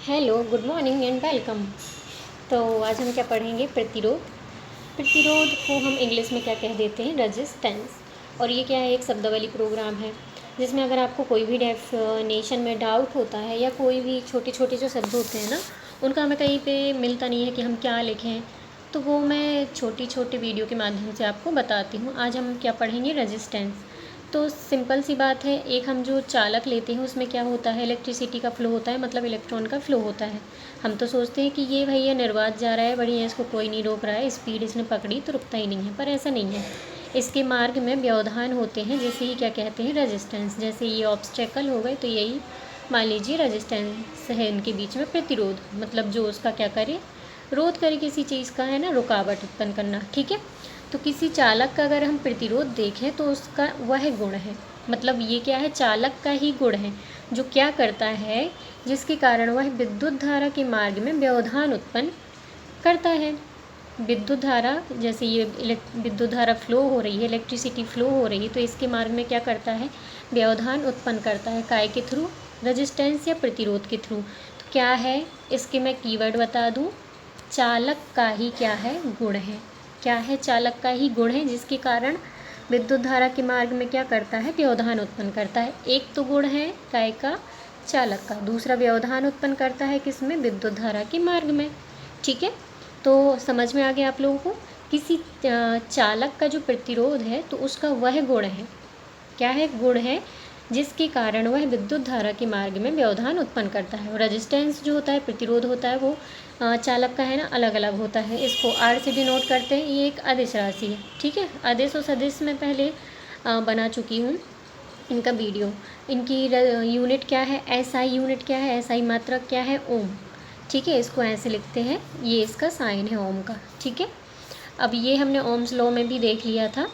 Hello, good morning and welcome. तो आज हम क्या पढ़ेंगे? प्रतिरोध। प्रतिरोध को हम इंग्लिश में क्या कह देते हैं? रेजिस्टेंस। और ये क्या है? एक शब्दावली प्रोग्राम है जिसमें अगर आपको कोई भी डेफिनेशन में डाउट होता है या कोई भी छोटे छोटे जो शब्द होते हैं ना, उनका हमें कहीं पे मिलता नहीं है कि हम क्या लिखें, तो वो मैं छोटी छोटी वीडियो के माध्यम से आपको बताती हूँ। आज हम क्या पढ़ेंगे? रेजिस्टेंस। तो सिंपल सी बात है, एक हम जो चालक लेते हैं उसमें क्या होता है? इलेक्ट्रिसिटी का फ़्लो होता है, मतलब इलेक्ट्रॉन का फ़्लो होता है। हम तो सोचते हैं कि ये भैया निर्वात जा रहा है, बढ़िया, इसको कोई नहीं रोक रहा है, स्पीड इसने पकड़ी तो रुकता ही नहीं है, पर ऐसा नहीं है। इसके मार्ग में व्यवधान होते हैं, जैसे ही क्या कहते हैं? रेजिस्टेंस। जैसे ये ऑब्स्टेकल हो गए तो यही मान लीजिए रेजिस्टेंस है, इनके बीच में प्रतिरोध, मतलब जो उसका क्या करे? रोध करे, किसी चीज़ का, है ना, रुकावट उत्पन्न करना। ठीक है। तो किसी चालक का अगर हम प्रतिरोध देखें तो उसका वह गुण है, मतलब ये क्या है? चालक का ही गुण है, जो क्या करता है, जिसके कारण वह विद्युत धारा के मार्ग में व्यवधान उत्पन्न करता है। विद्युत धारा, जैसे ये विद्युत धारा फ्लो हो रही है, इलेक्ट्रिसिटी फ्लो हो रही है, तो इसके मार्ग में क्या करता है? व्यवधान उत्पन्न करता है। काय के थ्रू? रेजिस्टेंस या प्रतिरोध के थ्रू। तो क्या है इसके? मैं कीवर्ड बता दूं, चालक का ही क्या है? गुण है। क्या है? चालक का ही गुण है, जिसके कारण विद्युत धारा के मार्ग में क्या करता है? व्यवधान उत्पन्न करता है। एक तो गुण है काय का? चालक का। दूसरा व्यवधान उत्पन्न करता है किसमें? विद्युत धारा के मार्ग में। ठीक है। तो समझ में आ गया आप लोगों को? किसी चालक का जो प्रतिरोध है तो उसका वह गुण है, क्या है? गुण है, जिसके कारण वह विद्युत धारा के मार्ग में व्यवधान उत्पन्न करता है। और रेजिस्टेंस जो होता है, प्रतिरोध होता है, वो चालक का है ना, अलग अलग होता है। इसको आर से डिनोट करते हैं। ये एक अदिश राशि है। ठीक है। अदिश और सदिश में पहले बना चुकी हूँ इनका वीडियो। इनकी यूनिट क्या है? एसआई यूनिट क्या है? एसआई मात्रक क्या है? ओम। ठीक है। इसको ऐसे लिखते हैं, ये इसका साइन है ओम का। ठीक है। अब ये हमने ओम्स लॉ में भी देख लिया था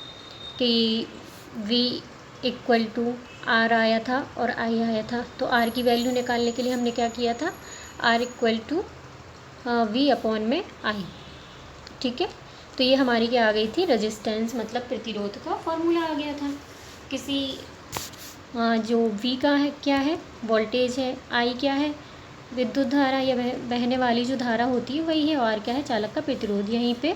कि V इक्वल टू आर आया था और आई आया था। तो आर की वैल्यू निकालने के लिए हमने क्या किया था? R equal to V upon में आई। ठीक है। तो ये हमारी क्या आ गई थी? रेजिस्टेंस, मतलब प्रतिरोध का फॉर्मूला आ गया था। किसी जो V का है क्या है? वोल्टेज है। आई क्या है? विद्युत धारा या बहने वाली जो धारा होती है वही है। और क्या है? चालक का प्रतिरोध। यहीं पे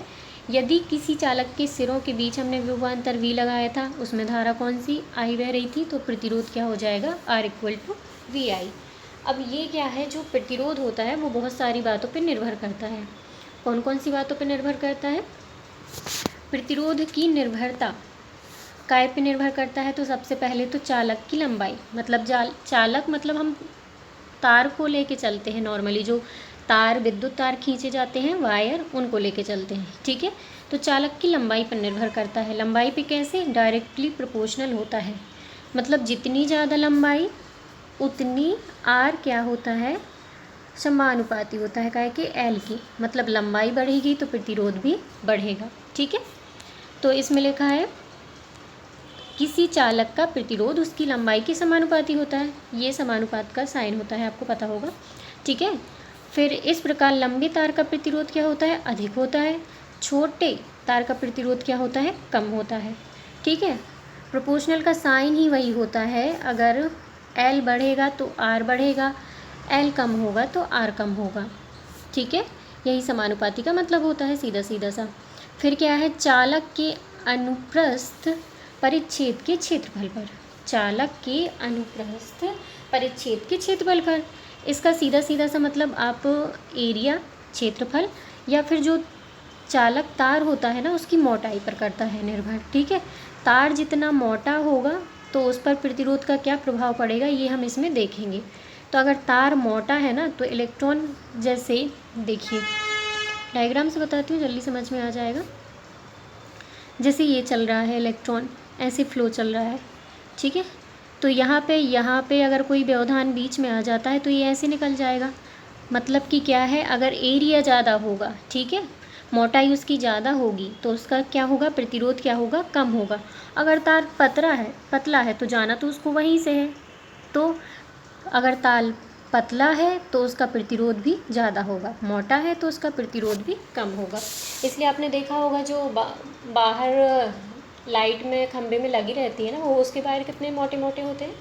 यदि किसी चालक के सिरों के बीच हमने विभवांतर V लगाया था, उसमें धारा कौन सी? आई बह रही थी, तो प्रतिरोध क्या हो जाएगा? R इक्वल टू वी आई। अब ये क्या है? जो प्रतिरोध होता है वो बहुत सारी बातों पर निर्भर करता है। कौन कौन सी बातों पर निर्भर करता है? प्रतिरोध की निर्भरता काय पे निर्भर करता है? तो सबसे पहले तो चालक की लंबाई, मतलब चालक, मतलब हम तार को लेके चलते हैं। नॉर्मली जो तार, विद्युत तार खींचे जाते हैं, वायर, उनको लेके चलते हैं। ठीक है। तो चालक की लंबाई पर निर्भर करता है। लंबाई पे कैसे? डायरेक्टली प्रोपोर्शनल होता है, मतलब जितनी ज़्यादा लंबाई उतनी आर क्या होता है? समानुपाती होता है। काय के? एल की। मतलब लंबाई बढ़ेगी तो प्रतिरोध भी बढ़ेगा। ठीक है। तो इसमें लिखा है किसी चालक का प्रतिरोध उसकी लंबाई के समानुपाती होता है। ये समानुपात का साइन होता है, आपको पता होगा। ठीक है। फिर इस प्रकार लंबे तार का प्रतिरोध क्या होता है? अधिक होता है। छोटे तार का प्रतिरोध क्या होता है? कम होता है। ठीक है। प्रोपोर्शनल का साइन ही वही होता है, अगर एल बढ़ेगा तो आर बढ़ेगा, एल कम होगा तो आर कम होगा। ठीक है। यही समानुपाती का मतलब होता है, सीधा सीधा सा। फिर क्या है? चालक के अनुप्रस्थ परिच्छेद के क्षेत्रफल पर। चालक के अनुप्रस्थ परिच्छेद के क्षेत्रफल पर। इसका सीधा सीधा सा मतलब आप एरिया, क्षेत्रफल, या फिर जो चालक तार होता है ना, उसकी मोटाई पर करता है निर्भर। ठीक है। तार जितना मोटा होगा तो उस पर प्रतिरोध का क्या प्रभाव पड़ेगा, ये हम इसमें देखेंगे। तो अगर तार मोटा है ना, तो इलेक्ट्रॉन, जैसे देखिए डायग्राम से बताती हूँ, जल्दी समझ में आ जाएगा। जैसे ये चल रहा है, इलेक्ट्रॉन ऐसे फ्लो चल रहा है। ठीक है। तो यहाँ पे अगर कोई व्यवधान बीच में आ जाता है तो ये ऐसे निकल जाएगा। मतलब कि क्या है? अगर एरिया ज़्यादा होगा, ठीक है, मोटाई उसकी ज़्यादा होगी, तो उसका क्या होगा? प्रतिरोध क्या होगा? कम होगा। अगर तार पतला है तो जाना तो उसको वहीं से है। तो अगर तार पतला है तो उसका प्रतिरोध भी ज़्यादा होगा, मोटा है तो उसका प्रतिरोध भी कम होगा। इसलिए आपने देखा होगा जो बाहर लाइट में खंभे में लगी रहती है ना, वो उसके वायर कितने मोटे मोटे होते हैं,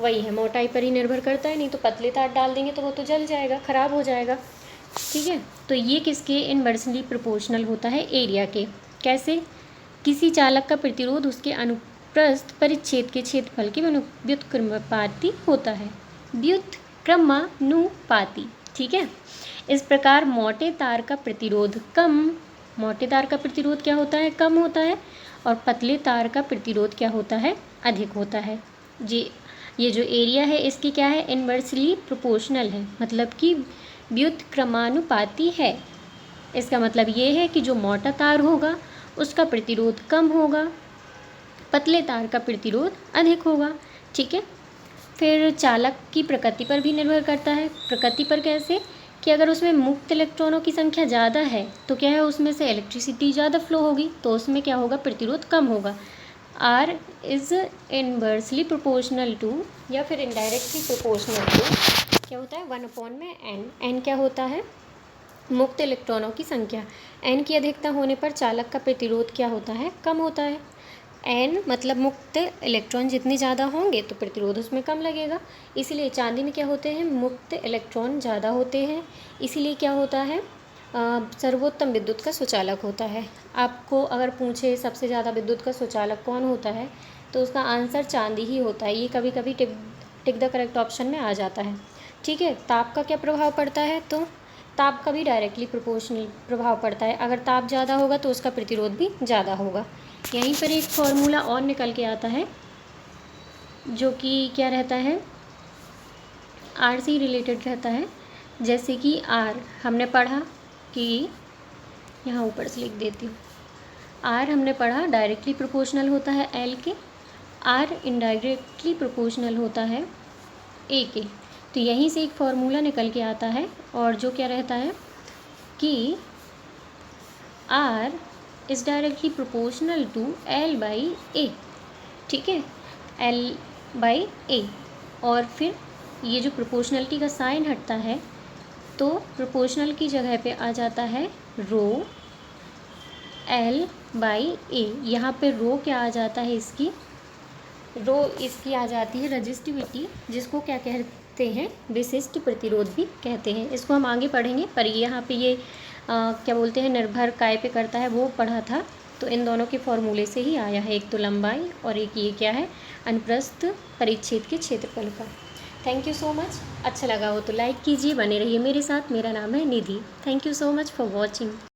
वही है, मोटाई पर ही निर्भर करता है, नहीं तो पतले तार डाल देंगे तो वो तो जल जाएगा, ख़राब हो जाएगा। ठीक है, तो ये किसके इनवर्सली प्रोपोर्शनल होता है, एरिया के। कैसे? किसी चालक का प्रतिरोध उसके अनुप्रस्थ परिच्छेद के क्षेत्रफल के व्युत्क्रमानुपाती होता है, व्युत्क्रमानुपाती। ठीक है, इस प्रकार मोटे तार का प्रतिरोध मोटे तार का प्रतिरोध क्या होता है, कम होता है, और पतले तार का प्रतिरोध क्या होता है, अधिक होता है जी। ये जो एरिया है इसकी क्या है, इनवर्सली प्रोपोर्शनल है, मतलब कि व्युत्क्रमानुपाती है। इसका मतलब ये है कि जो मोटा तार होगा उसका प्रतिरोध कम होगा, पतले तार का प्रतिरोध अधिक होगा। ठीक है, फिर चालक की प्रकृति पर भी निर्भर करता है। प्रकृति पर कैसे? कि अगर उसमें मुक्त इलेक्ट्रॉनों की संख्या ज़्यादा है तो क्या है, उसमें से इलेक्ट्रिसिटी ज़्यादा फ्लो होगी, तो उसमें क्या होगा, प्रतिरोध कम होगा। R is inversely proportional to, या फिर इनडायरेक्टली प्रोपोर्शनल टू क्या होता है, 1/n। एन क्या होता है, मुक्त इलेक्ट्रॉनों की संख्या। एन की अधिकता होने पर चालक का प्रतिरोध क्या होता है, कम होता है। एन मतलब मुक्त इलेक्ट्रॉन जितने ज़्यादा होंगे तो प्रतिरोध उसमें कम लगेगा। इसीलिए चांदी में क्या होते हैं, मुक्त इलेक्ट्रॉन ज़्यादा होते हैं, इसीलिए क्या होता है, सर्वोत्तम विद्युत का सुचालक होता है। आपको अगर पूछे सबसे ज़्यादा विद्युत का सुचालक कौन होता है, तो उसका आंसर चांदी ही होता है। ये कभी कभी टिक द करेक्ट ऑप्शन में आ जाता है। ठीक है, ताप का क्या प्रभाव पड़ता है, तो ताप का भी डायरेक्टली प्रोपोर्शनल प्रभाव पड़ता है। अगर ताप ज़्यादा होगा तो उसका प्रतिरोध भी ज़्यादा होगा। यहीं पर एक फॉर्मूला और निकल के आता है जो कि क्या रहता है, आर से ही रिलेटेड रहता है। जैसे कि आर हमने पढ़ा कि, यहाँ ऊपर से लिख देती हूँ, आर हमने पढ़ा डायरेक्टली प्रोपोर्शनल होता है एल के, आर इनडायरेक्टली प्रोपोर्शनल होता है ए के। तो यहीं से एक फॉर्मूला निकल के आता है, और जो क्या रहता है कि R is directly proportional to L by A. ठीक है, एल बाई ए। और फिर ये जो प्रोपोर्शनलिटी का साइन हटता है तो प्रोपोर्शनल की जगह पे आ जाता है रो एल बाई ए। यहाँ पे रो क्या आ जाता है, रो इसकी आ जाती है रजिस्टिविटी, जिसको क्या कहते हैं, विशिष्ट प्रतिरोध भी कहते हैं। इसको हम आगे पढ़ेंगे, पर यहाँ पे ये क्या बोलते हैं, निर्भर काय पे करता है, वो पढ़ा था। तो इन दोनों के फॉर्मूले से ही आया है, एक तो लंबाई और एक ये क्या है, अनुप्रस्थ परिच्छेद के क्षेत्रफल का। Thank you so much. अच्छा लगा हो तो लाइक कीजिए, बने रहिए मेरे साथ। मेरा नाम है Nidhi. Thank you so much for watching.